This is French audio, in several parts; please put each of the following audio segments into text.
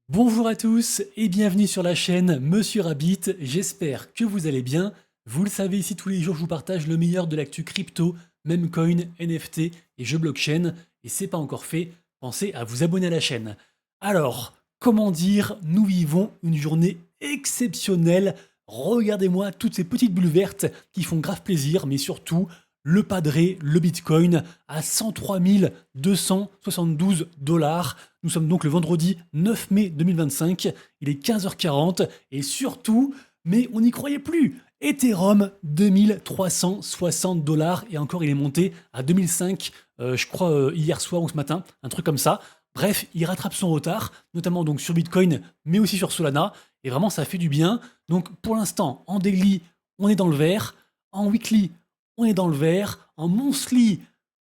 Bonjour à tous et bienvenue sur la chaîne Monsieur Rabbit, j'espère que vous allez bien. Vous le savez, ici tous les jours je vous partage le meilleur de l'actu crypto, meme coin, NFT et jeux blockchain. Et c'est pas encore fait, pensez à vous abonner à la chaîne. Alors, comment dire, nous vivons une journée exceptionnelle. Regardez-moi toutes ces petites bulles vertes qui font grave plaisir, mais surtout le padré, le bitcoin à 103 272 dollars. Nous sommes donc le vendredi 9 mai 2025, il est 15h40 et surtout, mais on n'y croyait plus, Ethereum 2360 dollars et encore il est monté à 2005, je crois hier soir ou ce matin, un truc comme ça. Bref, il rattrape son retard, notamment donc sur Bitcoin, mais aussi sur Solana, et vraiment ça fait du bien. Donc pour l'instant, en daily, on est dans le vert, en weekly, on est dans le vert, en monthly,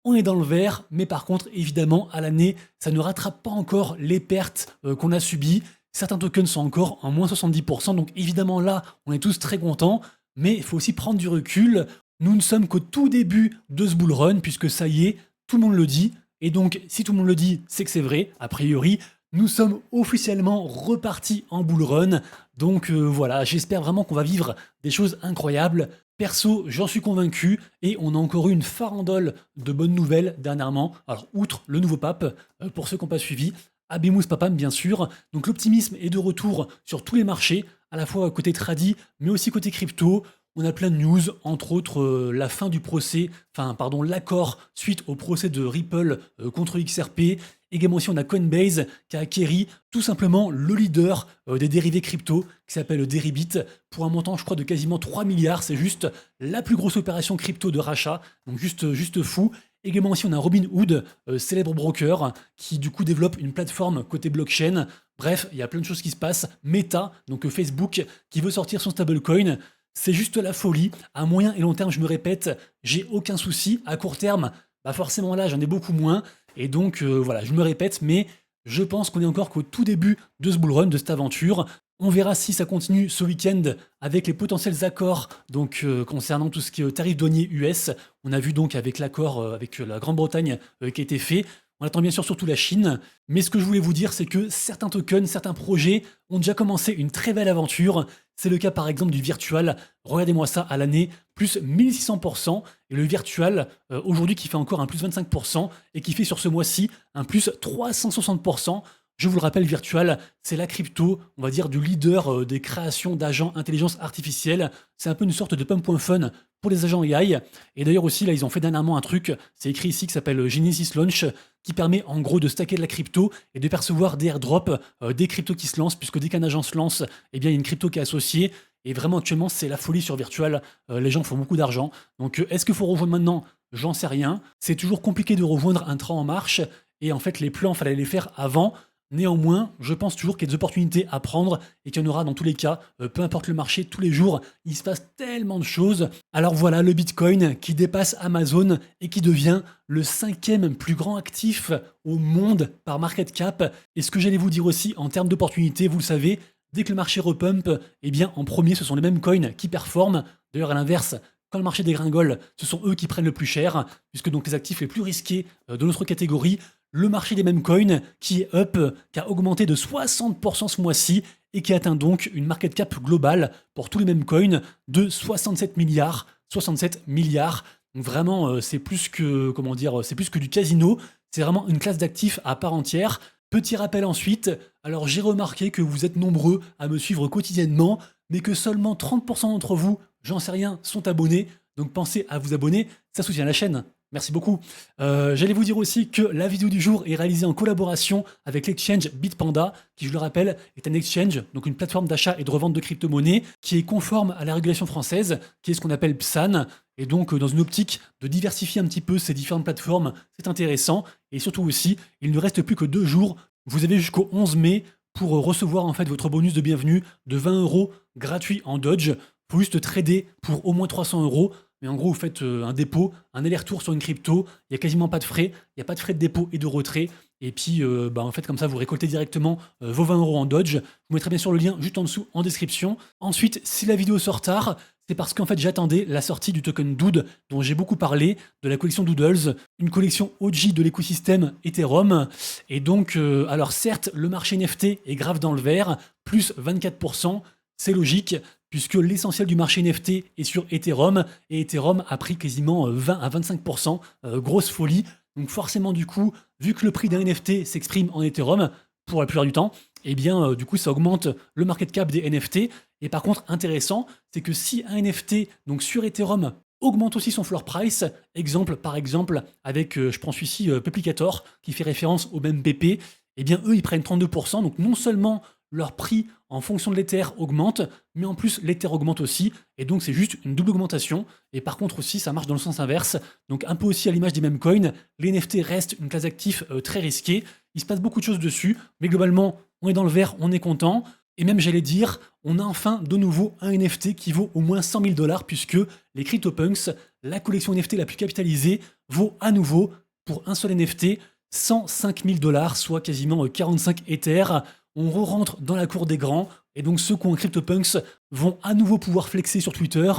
on est dans le vert, mais par contre, évidemment, à l'année, ça ne rattrape pas encore les pertes qu'on a subies. Certains tokens sont encore en moins 70%, donc évidemment là, on est tous très contents, mais il faut aussi prendre du recul. Nous ne sommes qu'au tout début de ce bull run, puisque ça y est, tout le monde le dit, et donc si tout le monde le dit, c'est que c'est vrai, a priori. Nous sommes officiellement repartis en bull run, donc voilà, j'espère vraiment qu'on va vivre des choses incroyables. Perso, j'en suis convaincu et on a encore eu une farandole de bonnes nouvelles dernièrement. Alors, outre le nouveau pape, pour ceux qui n'ont pas suivi, Habemus Papam bien sûr. Donc l'optimisme est de retour sur tous les marchés, à la fois côté tradi, mais aussi côté crypto. On a plein de news, entre autres la fin du procès, enfin pardon, l'accord suite au procès de Ripple contre XRP. Également aussi on a Coinbase qui a acquéri tout simplement le leader des dérivés crypto qui s'appelle Deribit pour un montant je crois de quasiment 3 milliards. C'est juste la plus grosse opération crypto de rachat, donc juste fou. Également aussi on a Robinhood, célèbre broker, qui du coup développe une plateforme côté blockchain. Bref, il y a plein de choses qui se passent. Meta, donc Facebook, qui veut sortir son stablecoin. C'est juste la folie. À moyen et long terme, je me répète, j'ai aucun souci. À court terme, bah forcément là, j'en ai beaucoup moins. Et donc voilà, je me répète, mais je pense qu'on est encore qu'au tout début de ce bull run, de cette aventure. On verra si ça continue ce week-end avec les potentiels accords donc concernant tout ce qui est tarif douanier US. On a vu donc avec l'accord avec la Grande-Bretagne qui a été fait. On attend bien sûr surtout la Chine, mais ce que je voulais vous dire, c'est que certains tokens, certains projets ont déjà commencé une très belle aventure. C'est le cas par exemple du Virtual. Regardez-moi ça à l'année, plus 1600%. Et le Virtual, aujourd'hui, qui fait encore un plus 25% et qui fait sur ce mois-ci un plus 360%. Je vous le rappelle, Virtual, c'est la crypto, on va dire, du leader des créations d'agents intelligence artificielle. C'est un peu une sorte de pump.fun pour les agents AI. Et d'ailleurs aussi, là, ils ont fait dernièrement un truc, c'est écrit ici, qui s'appelle Genesis Launch, qui permet en gros de stacker de la crypto et de percevoir des airdrops, des cryptos qui se lancent, puisque dès qu'un agent se lance, eh bien, il y a une crypto qui est associée. Et vraiment, actuellement, c'est la folie sur Virtual. Les gens font beaucoup d'argent. Donc, est-ce qu'il faut rejoindre maintenant? J'en sais rien. C'est toujours compliqué de rejoindre un train en marche. Et en fait, les plans, fallait les faire avant. Néanmoins, je pense toujours qu'il y a des opportunités à prendre et qu'il y en aura dans tous les cas, peu importe le marché, tous les jours, il se passe tellement de choses. Alors voilà, le Bitcoin qui dépasse Amazon et qui devient le 5e plus grand actif au monde par market cap. Et ce que j'allais vous dire aussi en termes d'opportunités, vous le savez, dès que le marché repump, eh bien en premier, ce sont les mêmes coins qui performent. D'ailleurs, à l'inverse, quand le marché dégringole, ce sont eux qui prennent le plus cher, puisque donc les actifs les plus risqués de notre catégorie, le marché des mêmes coins qui est up, qui a augmenté de 60% ce mois-ci et qui atteint donc une market cap globale pour tous les mêmes coins de 67 milliards. 67 milliards. Donc vraiment, c'est plus que, comment dire, c'est plus que du casino. C'est vraiment une classe d'actifs à part entière. Petit rappel ensuite, alors j'ai remarqué que vous êtes nombreux à me suivre quotidiennement, mais que seulement 30% d'entre vous, j'en sais rien, sont abonnés. Donc pensez à vous abonner, ça soutient la chaîne. Merci beaucoup. J'allais vous dire aussi que la vidéo du jour est réalisée en collaboration avec l'exchange Bitpanda, qui, je le rappelle, est un exchange, donc une plateforme d'achat et de revente de crypto-monnaies, qui est conforme à la régulation française, qui est ce qu'on appelle PSAN. Et donc, dans une optique de diversifier un petit peu ces différentes plateformes, c'est intéressant. Et surtout aussi, il ne reste plus que 2 jours. Vous avez jusqu'au 11 mai pour recevoir en fait votre bonus de bienvenue de 20 € gratuit en Dodge. Faut juste trader pour au moins 300 €. Mais en gros, vous faites un dépôt, un aller-retour sur une crypto, il n'y a quasiment pas de frais, il n'y a pas de frais de dépôt et de retrait. Et puis, en fait, comme ça, vous récoltez directement vos 20 € en Dodge. Je vous mettrai bien sûr le lien juste en dessous en description. Ensuite, si la vidéo sort tard, C'est parce qu'en fait j'attendais la sortie du token Dood dont j'ai beaucoup parlé, de la collection Doodles, une collection OG de l'écosystème Ethereum. Et donc, alors certes, le marché NFT est grave dans le vert, plus 24%, c'est logique, puisque l'essentiel du marché NFT est sur Ethereum, et Ethereum a pris quasiment 20 à 25%, grosse folie. Donc forcément du coup, vu que le prix d'un NFT s'exprime en Ethereum, pour la plupart du temps, eh bien du coup ça augmente le market cap des NFT. Et par contre, intéressant, c'est que si un NFT, donc sur Ethereum, augmente aussi son floor price, exemple par exemple avec, je prends celui-ci, Peplicator, qui fait référence au même PP, eh bien eux ils prennent 32%, donc non seulement leur prix en fonction de l'Ether augmente, mais en plus l'Ether augmente aussi, et donc c'est juste une double augmentation. Et par contre aussi ça marche dans le sens inverse, donc un peu aussi à l'image des mêmes coins, les NFT restent une classe d'actifs très risquée, il se passe beaucoup de choses dessus, mais globalement on est dans le vert, on est content, et même j'allais dire, on a enfin de nouveau un NFT qui vaut au moins 100 000 $, puisque les CryptoPunks, la collection NFT la plus capitalisée, vaut à nouveau, pour un seul NFT, 105 000 $, soit quasiment 45 Ethers. On re-rentre dans la cour des grands, et donc ceux qui ont un CryptoPunks vont à nouveau pouvoir flexer sur Twitter.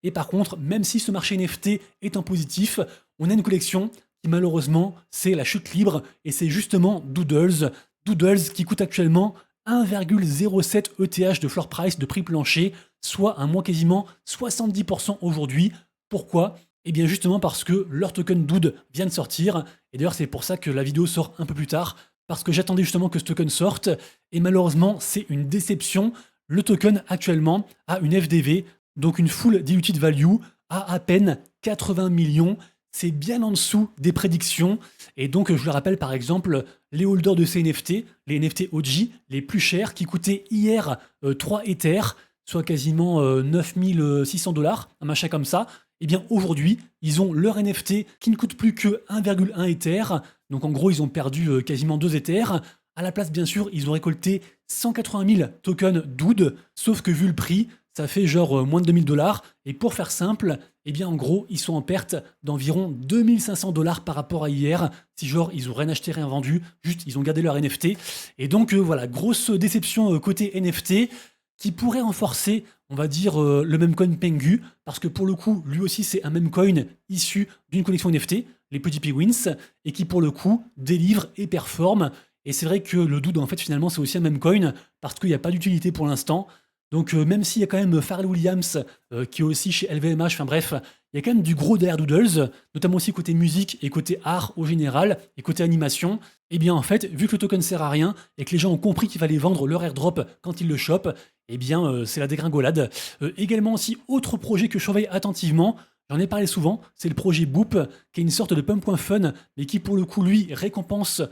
Et par contre, même si ce marché NFT est en positif, on a une collection qui malheureusement, c'est la chute libre, et c'est justement Doodles. Doodles qui coûte actuellement 1,07 ETH de floor price de prix plancher, soit un moins quasiment 70% aujourd'hui. Pourquoi? Eh bien justement parce que leur token Dood vient de sortir, et d'ailleurs c'est pour ça que la vidéo sort un peu plus tard, parce que j'attendais justement que ce token sorte, et malheureusement c'est une déception. Le token actuellement a une FDV, donc une full diluted value, à peine 80 millions. C'est bien en dessous des prédictions, et donc je le rappelle par exemple, les holders de ces NFT, les NFT OG, les plus chers, qui coûtaient hier 3 Ethers, soit quasiment 9600 $, un machin comme ça, et bien aujourd'hui, ils ont leur NFT qui ne coûte plus que 1,1 Ether, donc en gros, ils ont perdu quasiment 2 Ethers. À la place, bien sûr, ils ont récolté 180 000 tokens Dood, sauf que vu le prix, ça fait genre moins de 2000 $. Et pour faire simple, eh bien en gros, ils sont en perte d'environ 2500 $ par rapport à hier. Si genre, ils ont rien acheté, rien vendu, juste ils ont gardé leur NFT. Et donc voilà, grosse déception côté NFT qui pourrait renforcer, on va dire, le meme coin Pengu, parce que pour le coup, lui aussi c'est un meme coin issu d'une collection NFT, les petits Penguins, et qui pour le coup délivre et performe. Et c'est vrai que le Dood, en fait, finalement, c'est aussi un meme coin, parce qu'il n'y a pas d'utilité pour l'instant. Donc même s'il y a quand même Pharrell Williams, qui est aussi chez LVMH, enfin bref, il y a quand même du gros derrière Doodles, notamment aussi côté musique et côté art au général, et côté animation. Et bien en fait, vu que le token sert à rien, et que les gens ont compris qu'il fallait vendre leur airdrop quand ils le chopent, eh bien c'est la dégringolade. Également aussi, autre projet que je surveille attentivement, j'en ai parlé souvent, c'est le projet Boop, qui est une sorte de pump.fun, mais qui pour le coup, lui, récompense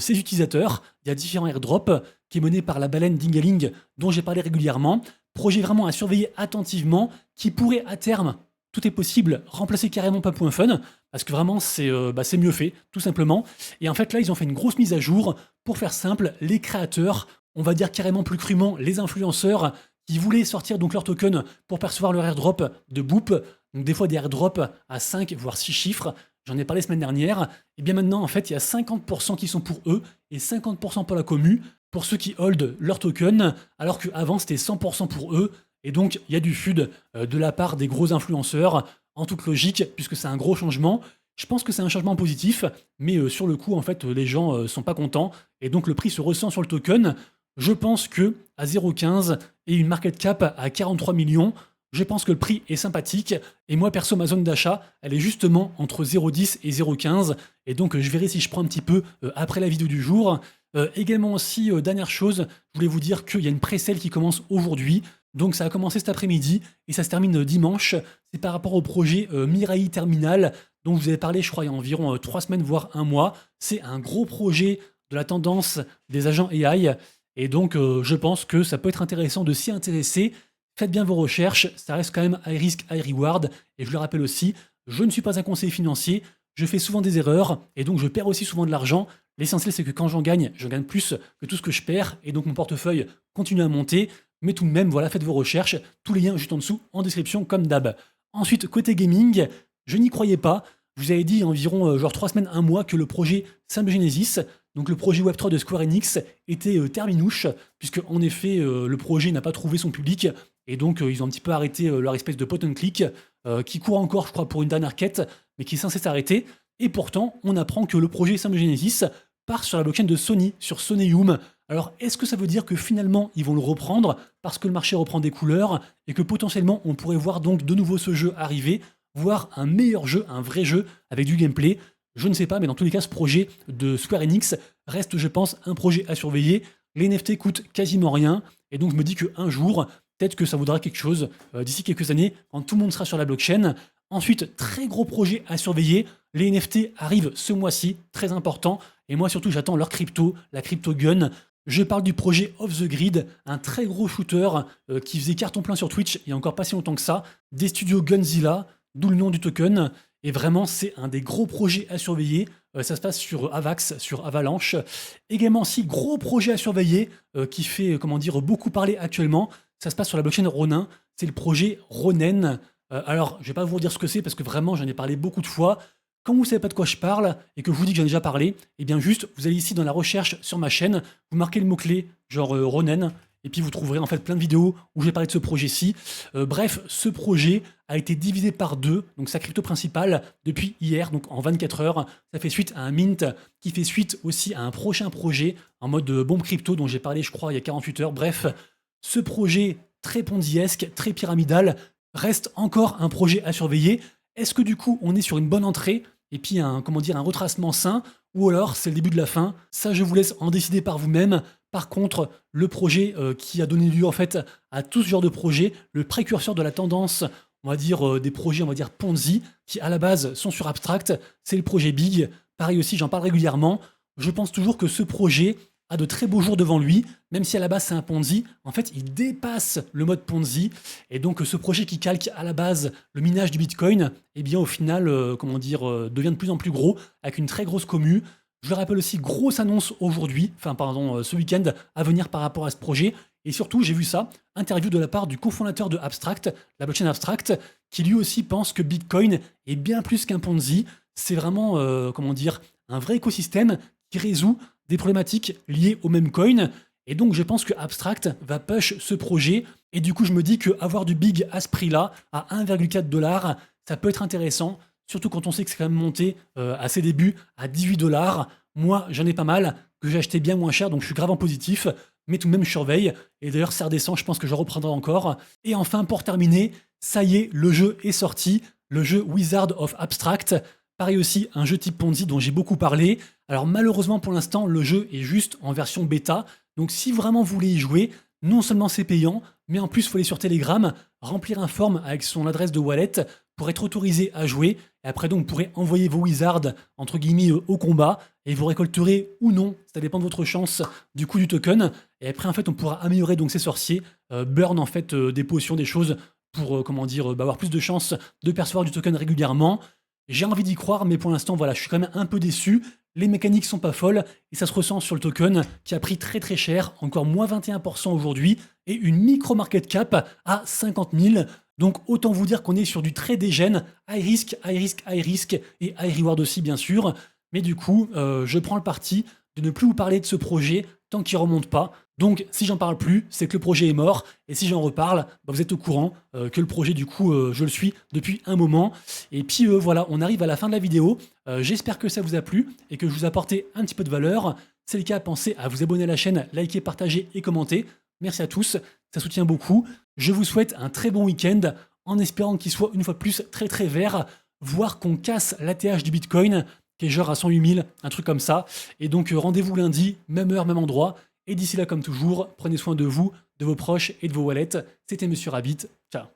ses utilisateurs. Il y a différents airdrops, qui est mené par la baleine Dingaling, dont j'ai parlé régulièrement. Projet vraiment à surveiller attentivement, qui pourrait à terme, tout est possible, remplacer carrément Pump.fun, parce que vraiment c'est mieux fait, tout simplement. Et en fait là, ils ont fait une grosse mise à jour. Pour faire simple, les créateurs, on va dire carrément plus crûment les influenceurs, qui voulaient sortir donc leur token pour percevoir leur airdrop de Boop, donc des fois des airdrops à 5 voire 6 chiffres, j'en ai parlé la semaine dernière, et bien maintenant en fait il y a 50% qui sont pour eux et 50% pour la commu, pour ceux qui hold leur token, alors qu'avant c'était 100% pour eux, et donc il y a du FUD de la part des gros influenceurs, en toute logique, puisque c'est un gros changement. Je pense que c'est un changement positif, mais sur le coup en fait les gens sont pas contents, et donc le prix se ressent sur le token. Je pense que à 0,15 et une market cap à 43 millions, je pense que le prix est sympathique, et moi perso ma zone d'achat, elle est justement entre 0,10 et 0,15, et donc je verrai si je prends un petit peu après la vidéo du jour. Également aussi, dernière chose, je voulais vous dire qu'il y a une pré-sale qui commence aujourd'hui, donc ça a commencé cet après-midi, et ça se termine dimanche. C'est par rapport au projet Mirai Terminal, dont je vous avais parlé je crois il y a environ 3 semaines voire un mois. C'est un gros projet de la tendance des agents AI, et donc je pense que ça peut être intéressant de s'y intéresser. Faites bien vos recherches, ça reste quand même high risk, high reward, et je le rappelle aussi, je ne suis pas un conseiller financier, je fais souvent des erreurs, et donc je perds aussi souvent de l'argent. L'essentiel c'est que quand j'en gagne plus que tout ce que je perds, et donc mon portefeuille continue à monter, mais tout de même, voilà, faites vos recherches, tous les liens juste en dessous, en description, comme d'hab. Ensuite, côté gaming, je n'y croyais pas, je vous avais dit environ genre 3 semaines, un mois, que le projet Symbiogenesis, Donc le projet Web3 de Square Enix était terminouche, puisque en effet le projet n'a pas trouvé son public, et donc ils ont un petit peu arrêté leur espèce de pot and click, qui court encore je crois pour une dernière quête, mais qui est censé s'arrêter. Et pourtant on apprend que le projet Samba Genesis part sur la blockchain de Sony, sur Sonium. Alors est-ce que ça veut dire que finalement ils vont le reprendre parce que le marché reprend des couleurs et que potentiellement on pourrait voir donc de nouveau ce jeu arriver, voire un meilleur jeu, un vrai jeu avec du gameplay? Je ne sais pas, mais dans tous les cas, ce projet de Square Enix reste, je pense, un projet à surveiller. Les NFT coûtent quasiment rien, et donc je me dis qu'un jour, peut-être que ça vaudra quelque chose d'ici quelques années, quand tout le monde sera sur la blockchain. Ensuite, très gros projet à surveiller. Les NFT arrivent ce mois-ci, très important, et moi surtout, j'attends leur crypto, la crypto gun. Je parle du projet Off the Grid, un très gros shooter qui faisait carton plein sur Twitch il n'y a encore pas si longtemps que ça, des studios Gunzilla, d'où le nom du token. Et vraiment, c'est un des gros projets à surveiller. Ça se passe sur Avax, sur Avalanche. Également aussi, gros projet à surveiller qui fait, comment dire, beaucoup parler actuellement. Ça se passe sur la blockchain Ronin. C'est le projet Ronen. Alors, je vais pas vous dire ce que c'est parce que vraiment, j'en ai parlé beaucoup de fois. Quand vous savez pas de quoi je parle et que je vous dis que j'en ai déjà parlé, eh bien juste, vous allez ici dans la recherche sur ma chaîne, vous marquez le mot-clé, genre Ronen, et puis vous trouverez en fait plein de vidéos où je vais parler de ce projet-ci. Bref, ce projet a été divisé par deux, donc sa crypto principale, depuis hier, donc en 24 heures. Ça fait suite à un mint qui fait suite aussi à un prochain projet en mode bombe crypto dont j'ai parlé, je crois, il y a 48 heures. Bref, ce projet très ponziesque, très pyramidal, reste encore un projet à surveiller. Est-ce que du coup, on est sur une bonne entrée et puis un retracement sain, ou alors c'est le début de la fin? Ça, je vous laisse en décider par vous-même. Par contre, le projet qui a donné lieu en fait à tout ce genre de projet, le précurseur de la tendance, on va dire des projets, on va dire Ponzi, qui à la base sont sur Abstract, c'est le projet Big. Pareil aussi, j'en parle régulièrement. Je pense toujours que ce projet a de très beaux jours devant lui, même si à la base c'est un Ponzi. En fait, il dépasse le mode Ponzi. Et donc ce projet qui calque à la base le minage du Bitcoin, eh bien au final, devient de plus en plus gros, avec une très grosse commu. Je le rappelle aussi, grosse annonce aujourd'hui, ce week-end à venir par rapport à ce projet. Et surtout, j'ai vu ça, interview de la part du cofondateur de Abstract, la blockchain Abstract, qui lui aussi pense que Bitcoin est bien plus qu'un Ponzi. C'est vraiment, un vrai écosystème qui résout des problématiques liées au même coin. Et donc, je pense que Abstract va push ce projet. Et du coup, je me dis qu'avoir du big à ce prix-là, à 1,4$, ça peut être intéressant. Surtout quand on sait que c'est quand même monté à ses débuts à 18$. Moi, j'en ai pas mal, que j'ai acheté bien moins cher, donc je suis grave en positif. Mais tout de même, je surveille. Et d'ailleurs, ça redescend, je pense que je reprendrai encore. Et enfin, pour terminer, ça y est, le jeu est sorti. Le jeu Wizard of Abstract. Pareil aussi, un jeu type Ponzi dont j'ai beaucoup parlé. Alors malheureusement, pour l'instant, le jeu est juste en version bêta. Donc si vraiment vous voulez y jouer, non seulement c'est payant, mais en plus, il faut aller sur Telegram, remplir un form avec son adresse de wallet pour être autorisé à jouer. Et après, donc, vous pourrez envoyer vos wizards, entre guillemets, au combat, et vous récolterez ou non, ça dépend de votre chance, du coup du token. Et après, en fait, on pourra améliorer donc ces sorciers, burn en fait des potions, des choses, pour, avoir plus de chances de percevoir du token régulièrement. J'ai envie d'y croire, mais pour l'instant, voilà, je suis quand même un peu déçu. Les mécaniques sont pas folles, et ça se ressent sur le token, qui a pris très très cher, encore moins 21% aujourd'hui, et une micro market cap à 50 000. Donc autant vous dire qu'on est sur du très dégène, high risk, high risk, high risk, et high reward aussi bien sûr. Mais du coup, je prends le parti de ne plus vous parler de ce projet tant qu'il remonte pas. Donc si j'en parle plus, c'est que le projet est mort, et si j'en reparle, vous êtes au courant que le projet du coup, je le suis depuis un moment. Et puis voilà, on arrive à la fin de la vidéo. J'espère que ça vous a plu et que je vous ai apporté un petit peu de valeur. Si c'est le cas, pensez à vous abonner à la chaîne, liker, partager et commenter. Merci à tous, ça soutient beaucoup. Je vous souhaite un très bon week-end en espérant qu'il soit une fois de plus très très vert, voire qu'on casse l'ATH du Bitcoin, qui est genre à 108 000, un truc comme ça. Et donc rendez-vous lundi, même heure, même endroit. Et d'ici là, comme toujours, prenez soin de vous, de vos proches et de vos wallets. C'était Monsieur Rabbit. Ciao.